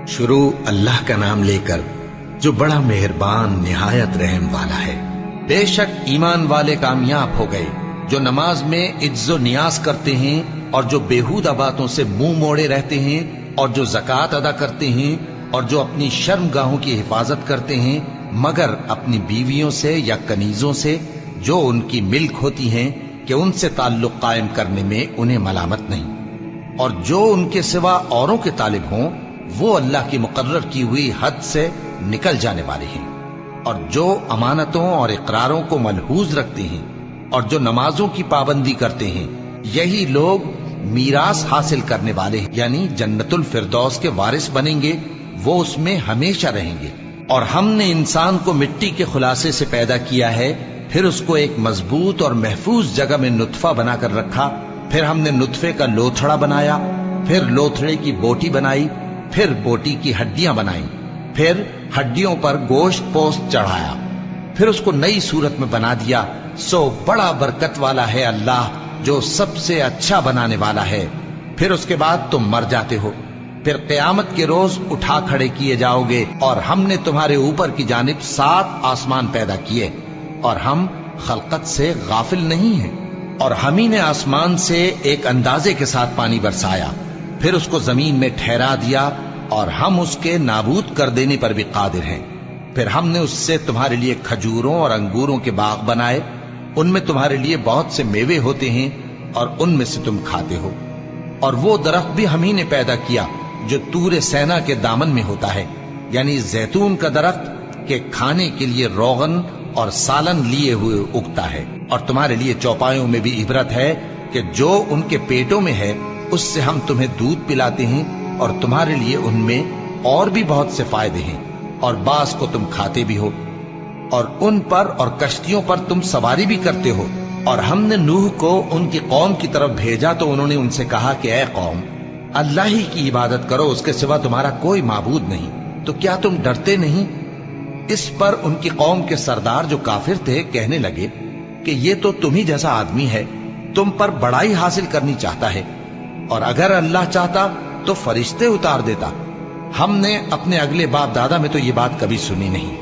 شروع اللہ کا نام لے کر جو بڑا مہربان نہایت رحم والا ہے۔ بے شک ایمان والے کامیاب ہو گئے جو نماز میں عجز و نیاز کرتے ہیں اور جو بیہودہ باتوں سے منہ موڑے رہتے ہیں اور جو زکوٰۃ ادا کرتے ہیں اور جو اپنی شرم گاہوں کی حفاظت کرتے ہیں مگر اپنی بیویوں سے یا کنیزوں سے جو ان کی ملک ہوتی ہیں کہ ان سے تعلق قائم کرنے میں انہیں ملامت نہیں، اور جو ان کے سوا اوروں کے طالب ہوں وہ اللہ کی مقرر کی ہوئی حد سے نکل جانے والے ہیں، اور جو امانتوں اور اقراروں کو ملحوظ رکھتے ہیں اور جو نمازوں کی پابندی کرتے ہیں یہی لوگ میراث حاصل کرنے والے ہیں، یعنی جنت الفردوس کے وارث بنیں گے، وہ اس میں ہمیشہ رہیں گے۔ اور ہم نے انسان کو مٹی کے خلاصے سے پیدا کیا ہے، پھر اس کو ایک مضبوط اور محفوظ جگہ میں نطفہ بنا کر رکھا، پھر ہم نے نطفے کا لوتھڑا بنایا، پھر لوتھڑے کی بوٹی بنائی، پھر بوٹی کی ہڈیاں بنائیں، پھر ہڈیوں پر گوشت پوست چڑھایا، پھر اس کو نئی صورت میں بنا دیا۔ سو بڑا برکت والا ہے اللہ جو سب سے اچھا بنانے والا ہے۔ پھر اس کے بعد تم مر جاتے ہو، پھر قیامت کے روز اٹھا کھڑے کیے جاؤ گے، اور ہم نے تمہارے اوپر کی جانب 7 آسمان پیدا کیے، اور ہم خلقت سے غافل نہیں ہیں۔ اور ہم ہی نے آسمان سے ایک اندازے کے ساتھ پانی برسایا، پھر اس کو زمین میں ٹھہرا دیا، اور ہم اس کے نابود کر دینے پر بھی قادر ہیں۔ پھر ہم نے اس سے تمہارے لیے کھجوروں اور انگوروں کے باغ بنائے، ان میں تمہارے لیے بہت سے میوے ہوتے ہیں اور ان میں سے تم کھاتے ہو۔ اور وہ درخت بھی ہم ہی نے پیدا کیا جو طور سینا کے دامن میں ہوتا ہے، یعنی زیتون کا درخت کہ کھانے کے لیے روغن اور سالن لیے ہوئے اگتا ہے، اور تمہارے لیے چوپایوں میں بھی عبرت ہے کہ جو ان کے پیٹوں میں ہے اس سے ہم تمہیں دودھ پلاتے ہیں، اور تمہارے لیے ان میں اور بھی بہت سے فائدے ہیں، اور بعض کو تم کھاتے بھی ہو، اور ان پر اور کشتیوں پر تم سواری بھی کرتے ہو۔ اور ہم نے نوح کو ان کی قوم کی طرف بھیجا تو انہوں نے ان سے کہا کہ اے قوم، اللہ ہی کی عبادت کرو، اس کے سوا تمہارا کوئی معبود نہیں، تو کیا تم ڈرتے نہیں؟ اس پر ان کی قوم کے سردار جو کافر تھے کہنے لگے کہ یہ تو تم ہی جیسا آدمی ہے، تم پر بڑائی حاصل کرنی چاہتا ہے، اور اگر اللہ چاہتا تو فرشتے اتار دیتا۔ ہم نے اپنے اگلے باپ دادا میں تو یہ بات کبھی سنی نہیں،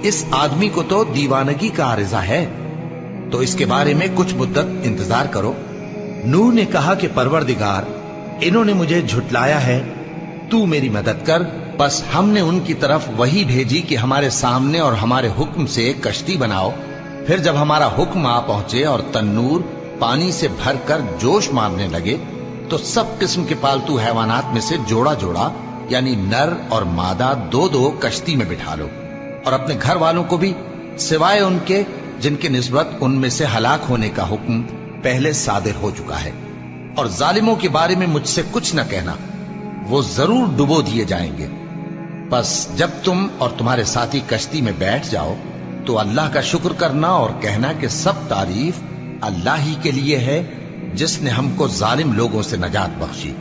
اس آدمی کو تو دیوانگی کا عارضہ ہے، تو اس کے بارے میں کچھ مدت انتظار کرو۔ نوح نے کہا کہ پروردگار، انہوں نے مجھے جھٹلایا ہے، تو میری مدد کر۔ بس ہم نے ان کی طرف وحی بھیجی کہ ہمارے سامنے اور ہمارے حکم سے ایک کشتی بناؤ۔ پھر جب ہمارا حکم آ پہنچے اور تنور پانی سے بھر کر جوش مارنے لگے تو سب قسم کے پالتو حیوانات میں سے جوڑا جوڑا یعنی نر اور مادہ 2 کشتی میں بٹھا لو، اور اپنے گھر والوں کو بھی سوائے ان کے جن کے نسبت ان میں سے ہلاک ہونے کا حکم پہلے صادر ہو چکا ہے۔ اور ظالموں کے بارے میں مجھ سے کچھ نہ کہنا، وہ ضرور ڈبو دیے جائیں گے۔ بس جب تم اور تمہارے ساتھی کشتی میں بیٹھ جاؤ تو اللہ کا شکر کرنا اور کہنا کہ سب تعریف اللہ ہی کے لیے ہے جس نے ہم کو ظالم لوگوں سے نجات بخشی،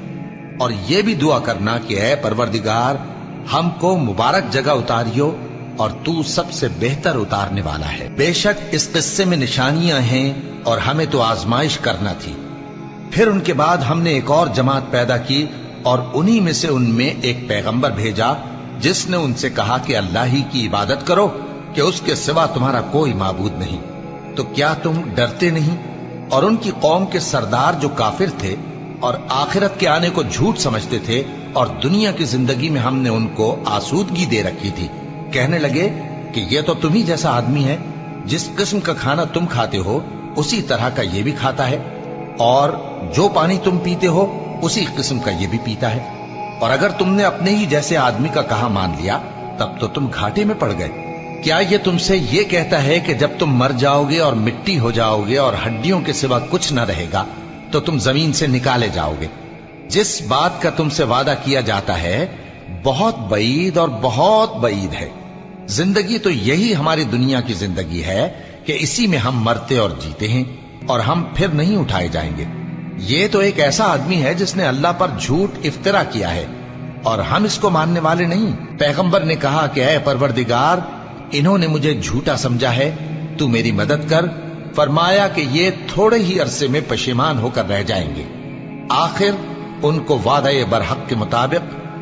اور یہ بھی دعا کرنا کہ اے پروردگار، ہم کو مبارک جگہ اتاریو اور تو سب سے بہتر اتارنے والا ہے۔ بے شک اس قصے میں نشانیاں ہیں اور ہمیں تو آزمائش کرنا تھی۔ پھر ان کے بعد ہم نے ایک اور جماعت پیدا کی، اور انہی میں سے ان میں ایک پیغمبر بھیجا جس نے ان سے کہا کہ اللہ ہی کی عبادت کرو کہ اس کے سوا تمہارا کوئی معبود نہیں، تو کیا تم ڈرتے نہیں؟ اور ان کی قوم کے سردار جو کافر تھے اور آخرت کے آنے کو جھوٹ سمجھتے تھے اور دنیا کی زندگی میں ہم نے ان کو آسودگی دے رکھی تھی، کہنے لگے کہ یہ تو تم ہی جیسا آدمی ہے، جس قسم کا کھانا تم کھاتے ہو اسی طرح کا یہ بھی کھاتا ہے، اور جو پانی تم پیتے ہو اسی قسم کا یہ بھی پیتا ہے، اور اگر تم نے اپنے ہی جیسے آدمی کا کہا مان لیا تب تو تم گھاٹے میں پڑ گئے۔ کیا یہ تم سے یہ کہتا ہے کہ جب تم مر جاؤ گے اور مٹی ہو جاؤ گے اور ہڈیوں کے سوا کچھ نہ رہے گا تو تم زمین سے نکالے جاؤ گے؟ جس بات کا تم سے وعدہ کیا جاتا ہے بہت بعید اور بہت بعید ہے۔ زندگی تو یہی ہماری دنیا کی زندگی ہے کہ اسی میں ہم مرتے اور جیتے ہیں، اور ہم پھر نہیں اٹھائے جائیں گے۔ یہ تو ایک ایسا آدمی ہے جس نے اللہ پر جھوٹ افترا کیا ہے، اور ہم اس کو ماننے والے نہیں۔ پیغمبر نے کہا کہ اے پروردگار، انہوں نے مجھے جھوٹا سمجھا ہے، تو میری مدد کر۔ فرمایا کہ یہ تھوڑے ہی عرصے میں پشیمان ہو کر رہ جائیں گے، آخر ان کو وعدہ برحق کے مطابق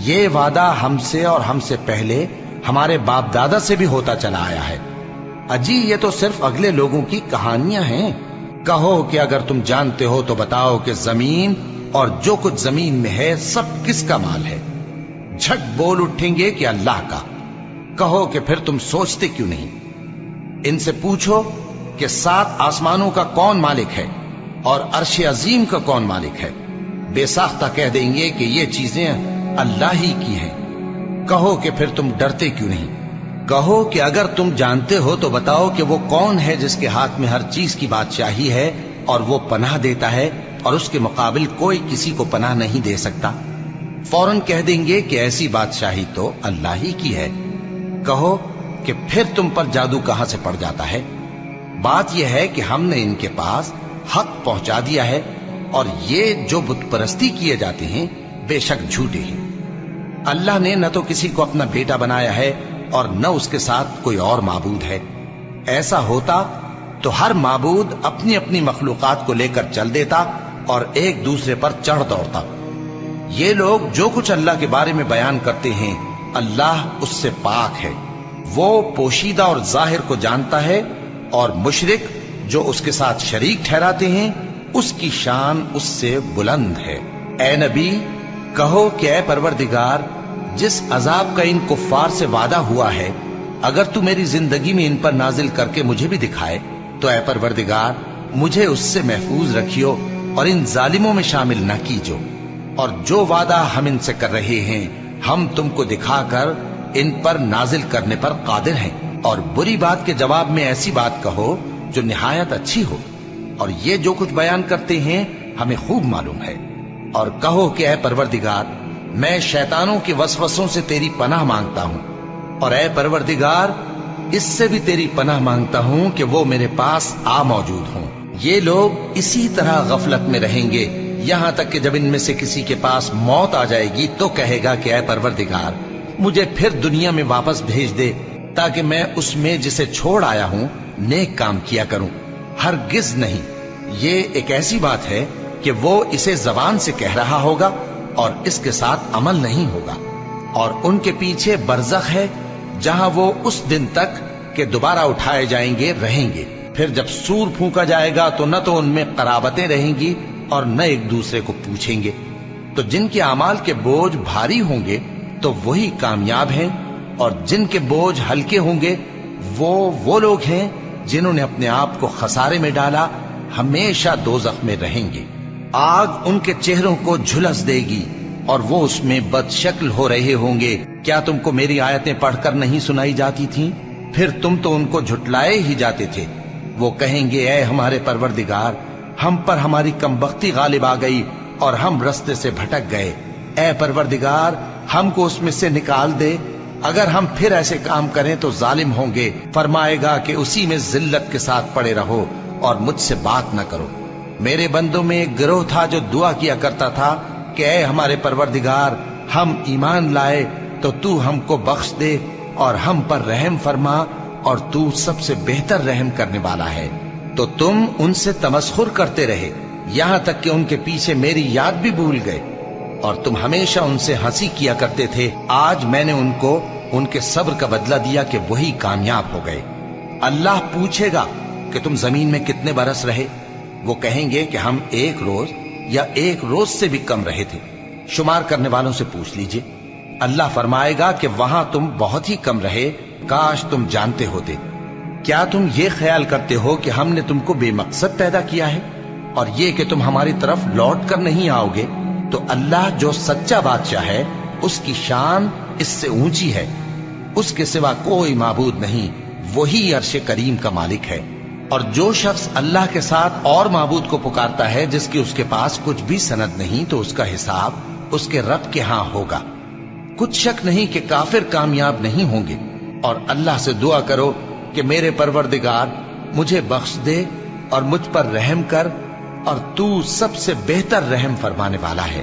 یہ وعدہ ہم سے اور ہم سے پہلے ہمارے باپ دادا سے بھی ہوتا چلا آیا ہے۔ اجی یہ تو صرف اگلے لوگوں کی کہانیاں ہیں۔ کہو کہ اگر تم جانتے ہو تو بتاؤ کہ زمین اور جو کچھ زمین میں ہے سب کس کا مال ہے؟ جھٹ بول اٹھیں گے کہ اللہ کا۔ کہو کہ پھر تم سوچتے کیوں نہیں؟ ان سے پوچھو کہ 7 آسمانوں کا کون مالک ہے اور عرش عظیم کا کون مالک ہے؟ بے ساختہ کہہ دیں گے کہ یہ چیزیں اللہ ہی کی ہیں۔ کہو کہ پھر تم ڈرتے کیوں نہیں؟ کہو کہ اگر تم جانتے ہو تو بتاؤ کہ وہ کون ہے جس کے ہاتھ میں ہر چیز کی بادشاہی ہے اور وہ پناہ دیتا ہے اور اس کے مقابل کوئی کسی کو پناہ نہیں دے سکتا؟ فوراً کہہ دیں گے کہ ایسی بادشاہی تو اللہ ہی کی ہے۔ کہو کہ پھر تم پر جادو کہاں سے پڑ جاتا ہے؟ بات یہ ہے کہ ہم نے ان کے پاس حق پہنچا دیا ہے اور یہ جو بت پرستی کیے جاتے ہیں بے شک جھوٹے ہیں۔ اللہ نے نہ تو کسی کو اپنا بیٹا بنایا ہے اور نہ اس کے ساتھ کوئی اور معبود ہے۔ ایسا ہوتا تو ہر معبود اپنی اپنی مخلوقات کو لے کر چل دیتا اور ایک دوسرے پر چڑھ دوڑتا۔ یہ لوگ جو کچھ اللہ کے بارے میں بیان کرتے ہیں اللہ اس سے پاک ہے، وہ پوشیدہ اور ظاہر کو جانتا ہے، اور مشرک جو اس کے ساتھ شریک ٹھہراتے ہیں اس کی شان اس سے بلند ہے۔ اے نبی کہو کہ اے پروردگار، جس عذاب کا ان کفار سے وعدہ ہوا ہے اگر تو میری زندگی میں ان پر نازل کر کے مجھے بھی دکھائے تو اے پروردگار مجھے اس سے محفوظ رکھیو اور ان ظالموں میں شامل نہ کیجو، اور جو وعدہ ہم ان سے کر رہے ہیں ہم تم کو دکھا کر ان پر نازل کرنے پر قادر ہیں، اور بری بات کے جواب میں ایسی بات کہو جو نہایت اچھی ہو، اور یہ جو کچھ بیان کرتے ہیں ہمیں خوب معلوم ہے۔ اور کہو کہ اے پروردگار میں شیطانوں کے وسوسوں سے تیری پناہ مانگتا ہوں، اور اے پروردگار اس سے بھی تیری پناہ مانگتا ہوں کہ وہ میرے پاس آ موجود ہوں۔ یہ لوگ اسی طرح غفلت میں رہیں گے یہاں تک کہ جب ان میں سے کسی کے پاس موت آ جائے گی تو کہے گا کہ اے پروردگار مجھے پھر دنیا میں واپس بھیج دے تاکہ میں اس میں جسے چھوڑ آیا ہوں نیک کام کیا کروں۔ ہرگز نہیں، یہ ایک ایسی بات ہے کہ وہ اسے زبان سے کہہ رہا ہوگا اور اس کے ساتھ عمل نہیں ہوگا، اور ان کے پیچھے برزخ ہے جہاں وہ اس دن تک کہ دوبارہ اٹھائے جائیں گے رہیں گے۔ پھر جب سور پھونکا جائے گا تو نہ تو ان میں قرابتیں رہیں گی اور نہ ایک دوسرے کو پوچھیں گے۔ تو جن کے اعمال کے بوجھ بھاری ہوں گے تو وہی کامیاب ہیں، اور جن کے بوجھ ہلکے ہوں گے وہ لوگ ہیں جنہوں نے اپنے آپ کو خسارے میں ڈالا، ہمیشہ دوزخ میں رہیں گے۔ آگ ان کے چہروں کو جھلس دے گی اور وہ اس میں بد شکل ہو رہے ہوں گے۔ کیا تم کو میری آیتیں پڑھ کر نہیں سنائی جاتی تھیں؟ پھر تم تو ان کو جھٹلائے ہی جاتے تھے۔ وہ کہیں گے اے ہمارے پروردگار ہم پر ہماری کمبختی غالب آ گئی اور ہم رستے سے بھٹک گئے، اے پروردگار ہم کو اس میں سے نکال دے، اگر ہم پھر ایسے کام کریں تو ظالم ہوں گے۔ فرمائے گا کہ اسی میں ذلت کے ساتھ پڑے رہو اور مجھ سے بات نہ کرو۔ میرے بندوں میں ایک گروہ تھا جو دعا کیا کرتا تھا کہ اے ہمارے پروردگار ہم ایمان لائے تو تو ہم کو بخش دے اور ہم پر رحم فرما، اور تو سب سے بہتر رحم کرنے والا ہے۔ تو تم ان سے تمسخر کرتے رہے یہاں تک کہ ان کے پیچھے میری یاد بھی بھول گئے، اور تم ہمیشہ ان سے ہنسی کیا کرتے تھے۔ آج میں نے ان کو ان کے صبر کا بدلہ دیا کہ وہی کامیاب ہو گئے۔ اللہ پوچھے گا کہ تم زمین میں کتنے برس رہے؟ وہ کہیں گے کہ ہم 1 روز یا 1 روز سے بھی کم رہے تھے۔ شمار کرنے والوں سے پوچھ لیجئے۔ اللہ فرمائے گا کہ وہاں تم بہت ہی کم رہے، کاش تم جانتے ہوتے۔ کیا تم یہ خیال کرتے ہو کہ ہم نے تم کو بے مقصد پیدا کیا ہے اور یہ کہ تم ہماری طرف لوٹ کر نہیں آؤ گے؟ تو اللہ جو سچا بادشاہ ہے اس کی شان اس سے اونچی ہے، اس کے سوا کوئی معبود نہیں، وہی عرش کریم کا مالک ہے۔ اور جو شخص اللہ کے ساتھ اور معبود کو پکارتا ہے جس کی اس کے پاس کچھ بھی سند نہیں تو اس کا حساب اس کے رب کے ہاں ہوگا۔ کچھ شک نہیں کہ کافر کامیاب نہیں ہوں گے، اور اللہ سے دعا کرو کہ میرے پروردگار مجھے بخش دے اور مجھ پر رحم کر، اور تو سب سے بہتر رحم فرمانے والا ہے۔